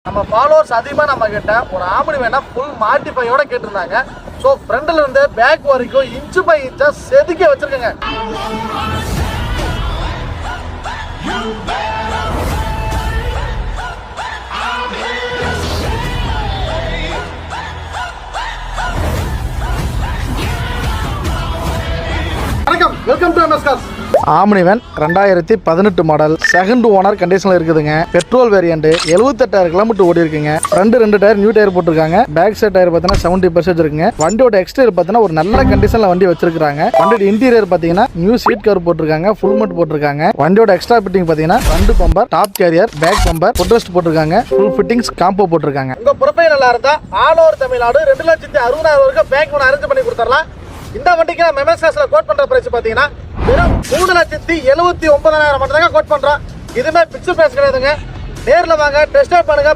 நம்ம ஃபாலோவர்ஸ் அதிகமாக நம்ம கிட்ட ஒரு ஆம்படி வேணா ஃபுல் மாட்டிஃபையோட கேட்டிருந்தாங்க. ஸோ ஃப்ரண்ட்ல இருந்து பேக் வரைக்கும் இன்ச்சு பை இன்ச்சா செதுக்க வச்சிருக்கேங்க. வணக்கம், welcome to MS cars. Omni van 2018 model, second owner கண்டிஷனில் இருக்குதுங்க. பெட்ரோல் வேரியண்ட், 78,000 கிலோமீட்டர் ஓடி இருக்குங்க. ரெண்டு டயர் நியூ டயர் போட்டிருக்காங்க. பேக் சைட் டயர் பார்த்தீங்கன்னா 70% இருக்குங்க. வண்டியோட எக்ஸ்டீரியர் பார்த்தீங்கன்னா ஒரு நல்ல கண்டிஷனில் வண்டி வச்சிருக்காங்க. வண்டியோட இன்டீரியர் பார்த்தீங்கன்னா நியூ சீட் கவர் போட்டிருக்காங்க, ஃபுல் மேட் போட்டிருக்காங்க. வண்டியோட எக்ஸ்ட்ரா ஃபிட்டிங் பார்த்தீங்கன்னா front bumper, top carrier, back bumper, footrest போட்டிருக்காங்க. ஃபுல் ஃபிட்டிங்ஸ் காம்போ போட்டிருக்காங்க. உங்க ப்ரொஃபைல் நல்லா இருந்தா ஆல் ஓவர் தமிழ்நாடு 2,60,000 வரைக்கும் பேங்க் லோன் அரேஞ்ச் பண்ணி கொடுத்துடலாம். இந்த வண்டிக்கு நம்ம எம்எஸ் கார்ஸ்ல கோட் பண்ற பிரைஸ் பாத்தீங்கன்னா வெறும் 3,79,000 மட்டும் தான் கோட் பண்றோம். இதுமே பிக்சர் பிரைஸ் கிடையாதுங்க. நேர்ல வாங்க, டெஸ்ட் ட்ரைவ் பண்ணுங்க.